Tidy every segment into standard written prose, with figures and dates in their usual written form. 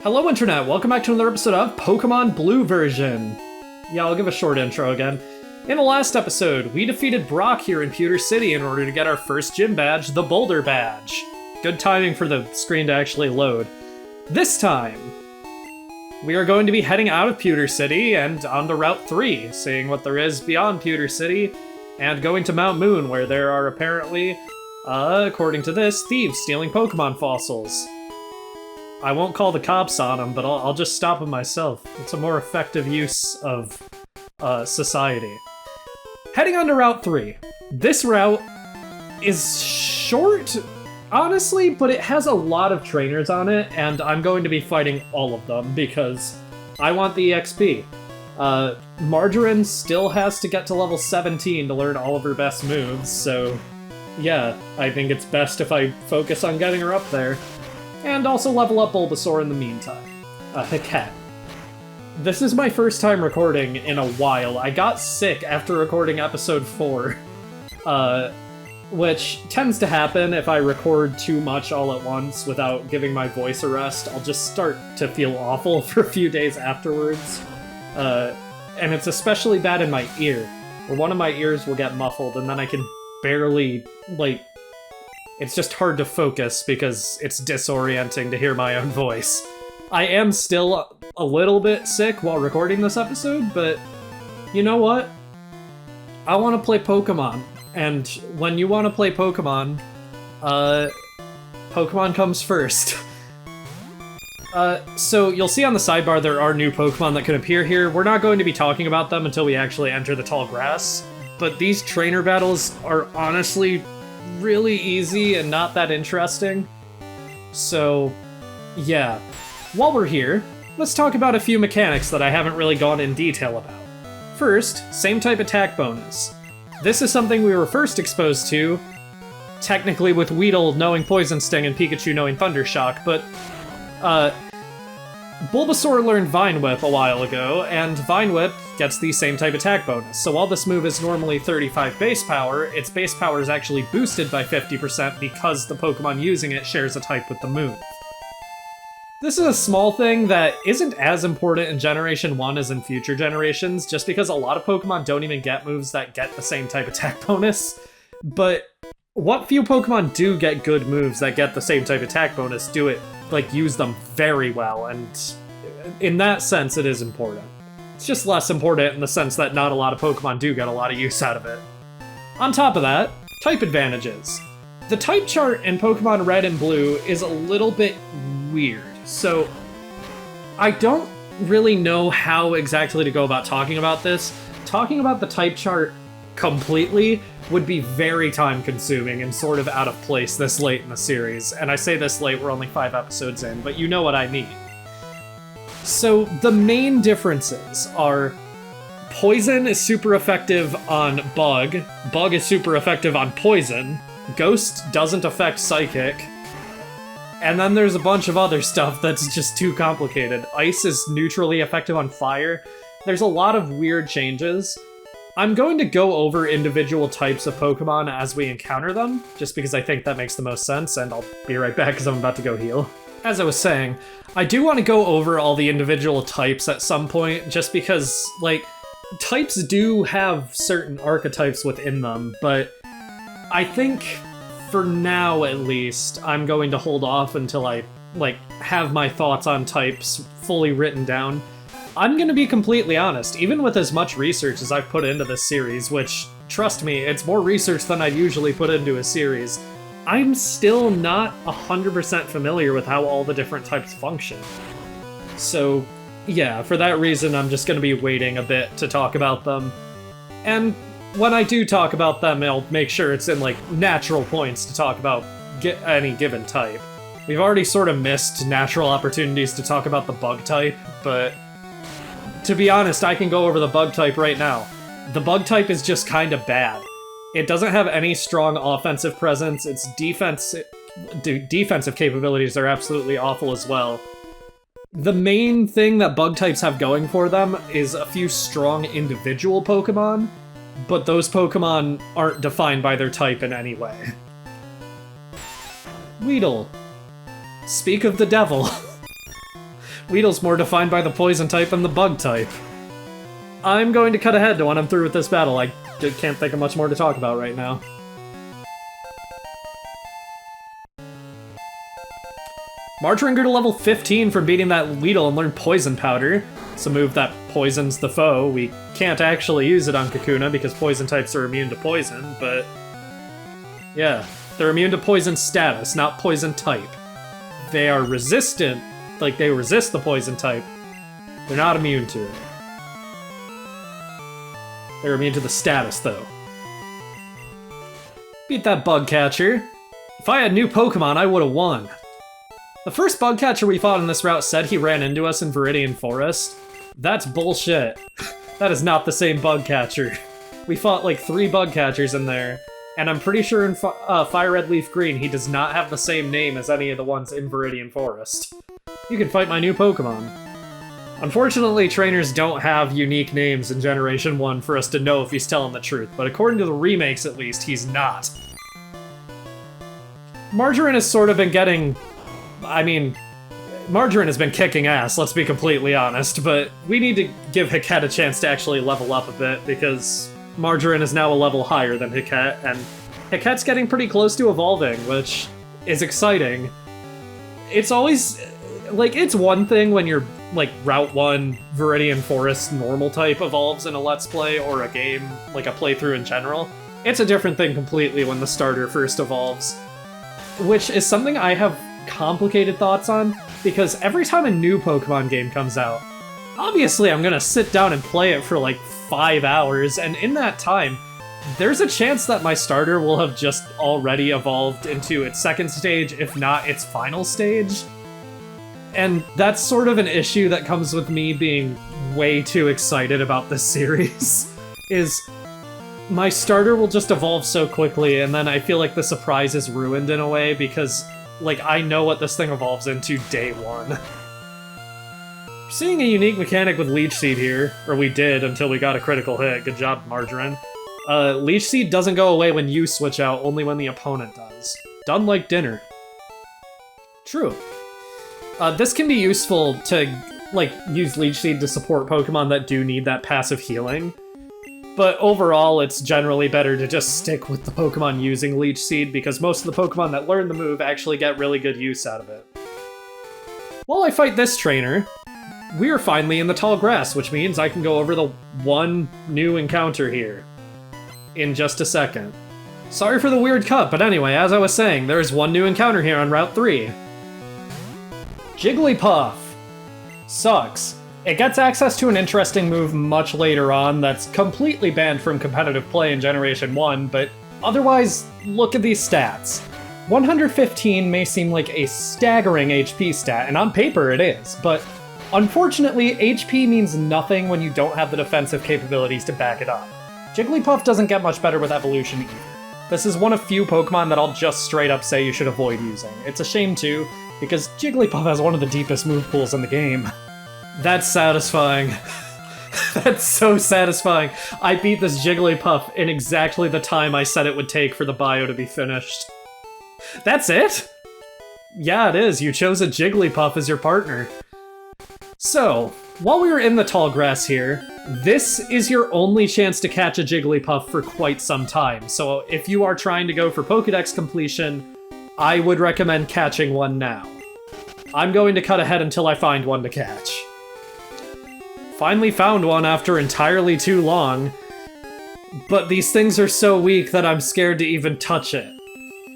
Hello Internet, welcome back to another episode of Pokémon Blue version. Yeah, I'll give a short intro again. In the last episode, we defeated Brock here in Pewter City in order to get our first gym badge, the Boulder Badge. Good timing for the screen to actually load. This time, we are going to be heading out of Pewter City and onto Route 3, seeing what there is beyond Pewter City, and going to Mount Moon, where there are apparently, according to this, thieves stealing Pokemon fossils. I won't call the cops on them, but I'll just stop them myself. It's a more effective use of society. Heading on to Route 3. This route is short, honestly, but it has a lot of trainers on it, and I'm going to be fighting all of them because I want the EXP. Margarine still has to get to level 17 to learn all of her best moves, so yeah, I think it's best if I focus on getting her up there. And also level up Bulbasaur in the meantime. Cat. This is my first time recording in a while. I got sick after recording episode 4. Which tends to happen if I record too much all at once without giving my voice a rest. I'll just start to feel awful for a few days afterwards. And it's especially bad in my ear, where one of my ears will get muffled and then I can barely, it's just hard to focus because it's disorienting to hear my own voice. I am still a little bit sick while recording this episode, but you know what? I want to play Pokemon, and when you want to play Pokemon, Pokemon comes first. So you'll see on the sidebar there are new Pokemon that can appear here. We're not going to be talking about them until we actually enter the tall grass, but these trainer battles are honestly really easy and not that interesting. So, yeah. While we're here, let's talk about a few mechanics that I haven't really gone in detail about. First, same type attack bonus. This is something we were first exposed to, technically with Weedle knowing Poison Sting and Pikachu knowing Thunder Shock, but Bulbasaur learned Vine Whip a while ago, and Vine Whip gets the same type attack bonus. So while this move is normally 35 base power, its base power is actually boosted by 50% because the Pokemon using it shares a type with the move. This is a small thing that isn't as important in Generation 1 as in future generations, just because a lot of Pokemon don't even get moves that get the same type attack bonus. But what few Pokemon do get good moves that get the same type attack bonus use them very well, and in that sense it is important. It's just less important in the sense that not a lot of Pokemon do get a lot of use out of it. On top of that, type advantages. The type chart in Pokemon Red and Blue is a little bit weird, so I don't really know how exactly to go about talking about this. Talking about the type chart completely would be very time consuming and sort of out of place this late in the series, and I say this late, we're only 5 episodes in, but you know what I mean. So the main differences are Poison is super effective on Bug, Bug is super effective on Poison, Ghost doesn't affect Psychic, and then there's a bunch of other stuff that's just too complicated. Ice is neutrally effective on Fire. There's a lot of weird changes. I'm going to go over individual types of Pokemon as we encounter them, just because I think that makes the most sense, and I'll be right back because I'm about to go heal. As I was saying, I do want to go over all the individual types at some point, just because, types do have certain archetypes within them, but I think, for now at least, I'm going to hold off until I, have my thoughts on types fully written down. I'm gonna be completely honest, even with as much research as I've put into this series, which, trust me, it's more research than I'd usually put into a series, I'm still not 100% familiar with how all the different types function. So, yeah, for that reason, I'm just gonna be waiting a bit to talk about them. And when I do talk about them, I'll make sure it's in, natural points to talk about any given type. We've already sort of missed natural opportunities to talk about the bug type, but to be honest, I can go over the bug type right now. The bug type is just kind of bad. It doesn't have any strong offensive presence, its defensive capabilities are absolutely awful as well. The main thing that bug types have going for them is a few strong individual Pokemon, but those Pokemon aren't defined by their type in any way. Weedle. Speak of the devil. Weedle's more defined by the poison type than the bug type. I'm going to cut ahead to when I'm through with this battle. I can't think of much more to talk about right now. Margarine grew to level 15 from beating that Weedle and learned Poison Powder. It's a move that poisons the foe. We can't actually use it on Kakuna because poison types are immune to poison, but... yeah, they're immune to poison status, not poison type. They are resistant, like they resist the poison type. They're not immune to it. They're immune to the status, though. Beat that bug catcher. If I had new Pokemon, I would've won. The first bug catcher we fought in this route said he ran into us in Viridian Forest. That's bullshit. That is not the same bug catcher. We fought like 3 bug catchers in there, and I'm pretty sure in Fire Red Leaf Green he does not have the same name as any of the ones in Viridian Forest. You can fight my new Pokemon. Unfortunately, trainers don't have unique names in Generation 1 for us to know if he's telling the truth, but according to the remakes at least, he's not. Margarine has sort of been getting... I mean, Margarine has been kicking ass, let's be completely honest, but we need to give Hiket a chance to actually level up a bit, because Margarine is now a level higher than Hiket, and Hiket's getting pretty close to evolving, which is exciting. It's always... like, it's one thing when you're, like, Route 1 Viridian Forest normal type evolves in a Let's Play or a game, like a playthrough in general. It's a different thing completely when the starter first evolves, which is something I have complicated thoughts on, because every time a new Pokemon game comes out, obviously I'm gonna sit down and play it for like 5 hours, and in that time, there's a chance that my starter will have just already evolved into its second stage, if not its final stage. And that's sort of an issue that comes with me being way too excited about this series, is my starter will just evolve so quickly, and then I feel like the surprise is ruined in a way, because like, I know what this thing evolves into day 1. Seeing a unique mechanic with Leech Seed here, or we did until we got a critical hit. Good job, Margarine. Leech Seed doesn't go away when you switch out, only when the opponent does. Done like dinner. True. This can be useful to, like, use Leech Seed to support Pokemon that do need that passive healing. But overall, it's generally better to just stick with the Pokemon using Leech Seed, because most of the Pokemon that learn the move actually get really good use out of it. While I fight this trainer, we are finally in the tall grass, which means I can go over the one new encounter here in just a second. Sorry for the weird cut, but anyway, as I was saying, there is one new encounter here on Route 3. Jigglypuff! Sucks. It gets access to an interesting move much later on that's completely banned from competitive play in Generation 1, but otherwise, look at these stats. 115 may seem like a staggering HP stat, and on paper it is, but unfortunately, HP means nothing when you don't have the defensive capabilities to back it up. Jigglypuff doesn't get much better with evolution either. This is one of few Pokemon that I'll just straight up say you should avoid using. It's a shame too, because Jigglypuff has one of the deepest move pools in the game. That's satisfying. That's so satisfying. I beat this Jigglypuff in exactly the time I said it would take for the bio to be finished. That's it? Yeah, it is. You chose a Jigglypuff as your partner. So, while we were in the tall grass here, this is your only chance to catch a Jigglypuff for quite some time. So if you are trying to go for Pokédex completion, I would recommend catching one now. I'm going to cut ahead until I find one to catch. Finally found one after entirely too long, but these things are so weak that I'm scared to even touch it.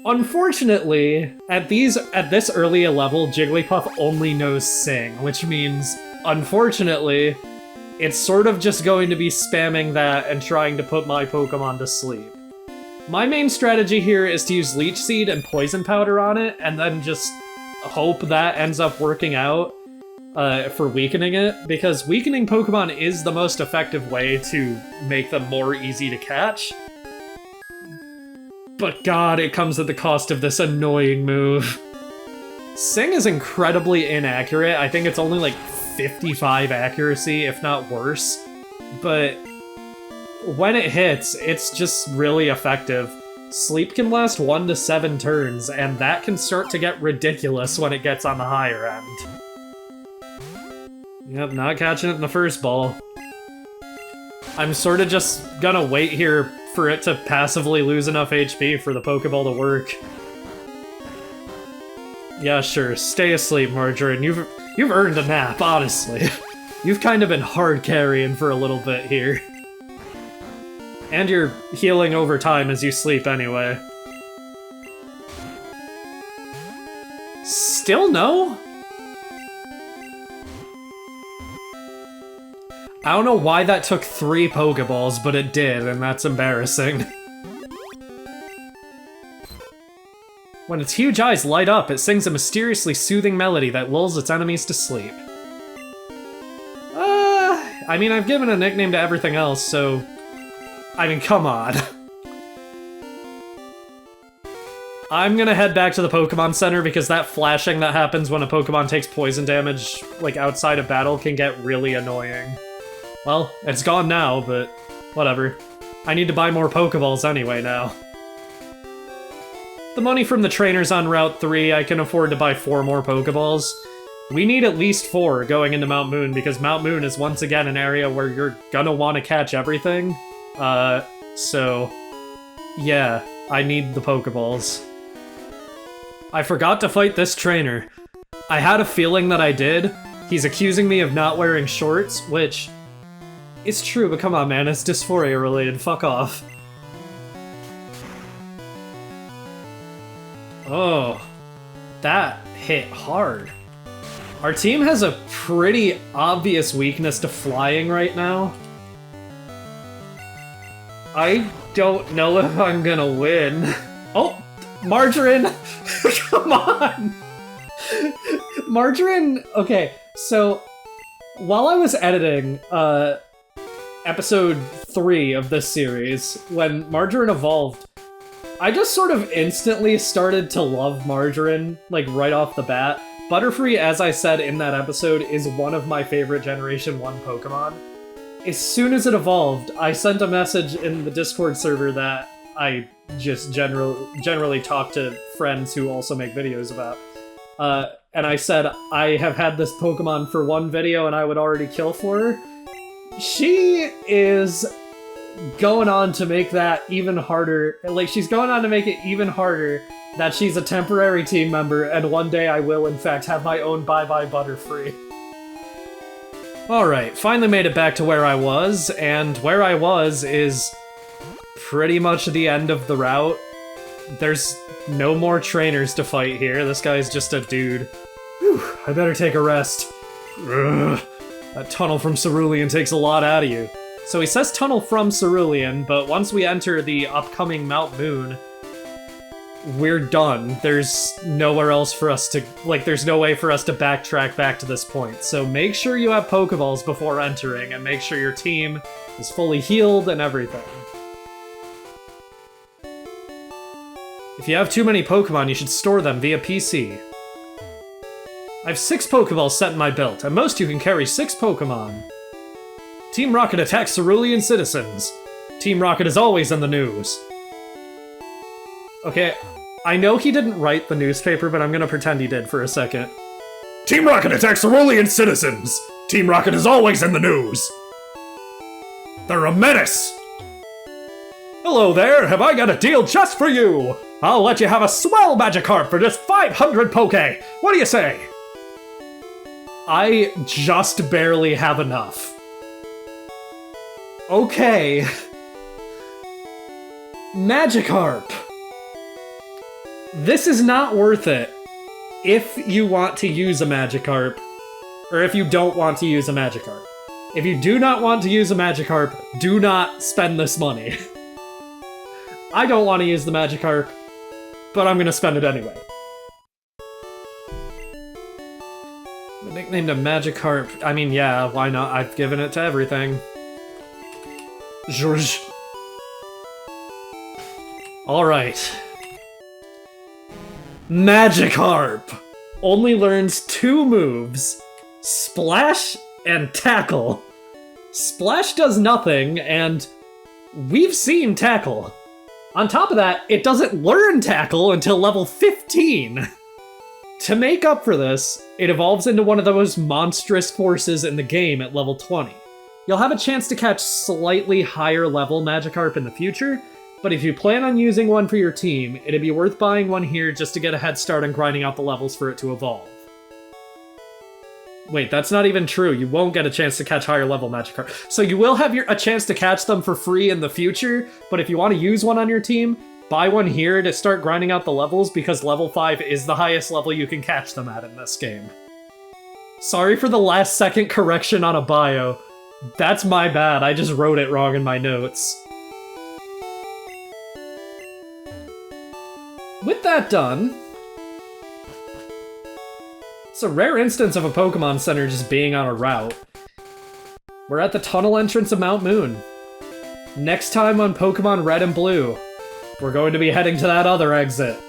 Unfortunately, at this early a level, Jigglypuff only knows Sing, which means, unfortunately, it's sort of just going to be spamming that and trying to put my Pokemon to sleep. My main strategy here is to use Leech Seed and Poison Powder on it, and then just hope that ends up working out for weakening it, because weakening Pokemon is the most effective way to make them more easy to catch. But god, it comes at the cost of this annoying move. Sing is incredibly inaccurate. I think it's only like 55 accuracy, if not worse. But when it hits, it's just really effective. Sleep can last 1 to 7 turns, and that can start to get ridiculous when it gets on the higher end. Yep, not catching it in the first ball. I'm sort of just gonna wait here for it to passively lose enough HP for the Pokeball to work. Yeah, sure, stay asleep, Margarine. You've earned a nap, honestly. You've kind of been hard carrying for a little bit here. And you're healing over time as you sleep anyway. Still no? I don't know why that took 3 Pokeballs, but it did, and that's embarrassing. When its huge eyes light up, it sings a mysteriously soothing melody that lulls its enemies to sleep. I mean, I've given a nickname to everything else, so... I mean, come on. I'm gonna head back to the Pokemon Center because that flashing that happens when a Pokemon takes poison damage, like, outside of battle can get really annoying. Well, it's gone now, but whatever. I need to buy more Pokeballs anyway now. The money from the trainers on Route 3, I can afford to buy 4 more Pokeballs. We need at least 4 going into Mount Moon, because Mount Moon is once again an area where you're gonna want to catch everything. So... yeah, I need the Pokeballs. I forgot to fight this trainer. I had a feeling that I did. He's accusing me of not wearing shorts, which... it's true, but come on, man, it's dysphoria related, fuck off. Oh, that hit hard. Our team has a pretty obvious weakness to flying right now. I don't know if I'm gonna win. Oh, Margarine! Come on! Margarine, okay, so while I was editing episode 3 of this series, when Margarine evolved, I just sort of instantly started to love Margarine, like right off the bat. Butterfree, as I said in that episode, is one of my favorite Generation 1 Pokemon. As soon as it evolved, I sent a message in the Discord server that I just generally talk to friends who also make videos about. And I said, I have had this Pokemon for 1 video and I would already kill for her. She is going on to make that even harder. Like, she's going on to make it even harder that she's a temporary team member, and one day I will, in fact, have my own Bye-Bye Butterfree. Alright, finally made it back to where I was, and where I was is pretty much the end of the route. There's no more trainers to fight here. This guy's just a dude. Whew, I better take a rest. Ugh, that tunnel from Cerulean takes a lot out of you. So he says tunnel from Cerulean, but once we enter the upcoming Mount Moon, we're done. There's nowhere else for us to, like, there's no way for us to backtrack back to this point. So make sure you have Pokeballs before entering, and make sure your team is fully healed and everything. If you have too many Pokemon, you should store them via PC. I have 6 Pokeballs set in my belt, and most you can carry 6 Pokemon. Team Rocket attacks Cerulean citizens. Team Rocket is always in the news. Okay, I know he didn't write the newspaper, but I'm gonna pretend he did for a second. Team Rocket attacks Cerulean citizens! Team Rocket is always in the news! They're a menace! Hello there, have I got a deal just for you? I'll let you have a swell Magikarp for just 500 Poke! What do you say? I just barely have enough. Okay. Magikarp. This is not worth it if you want to use a Magikarp, or if you don't want to use a Magikarp. If you do not want to use a Magikarp, do not spend this money. I don't want to use the Magikarp, but I'm gonna spend it anyway. The nickname to Magikarp, I mean, yeah, why not? I've given it to everything. Zhuzh. Alright. Magikarp only learns 2 moves, Splash and Tackle. Splash does nothing, and we've seen Tackle. On top of that, it doesn't learn Tackle until level 15. To make up for this, it evolves into one of the most monstrous forces in the game at level 20. You'll have a chance to catch slightly higher level Magikarp in the future, but if you plan on using one for your team, it'd be worth buying one here just to get a head start on grinding out the levels for it to evolve. Wait, that's not even true. You won't get a chance to catch higher level Magikarp. So you will have a chance to catch them for free in the future, but if you want to use one on your team, buy one here to start grinding out the levels because level 5 is the highest level you can catch them at in this game. Sorry for the last second correction on a bio. That's my bad, I just wrote it wrong in my notes. With that done, it's a rare instance of a Pokemon Center just being on a route. We're at the tunnel entrance of Mount Moon. Next time on Pokemon Red and Blue, we're going to be heading to that other exit.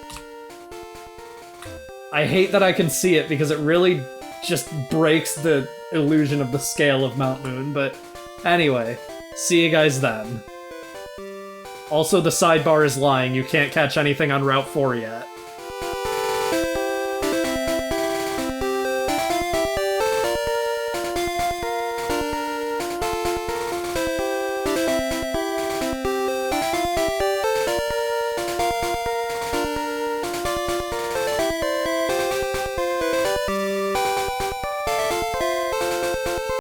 I hate that I can see it because it really just breaks the illusion of the scale of Mount Moon, but anyway, see you guys then. Also, the sidebar is lying, you can't catch anything on Route 4 yet.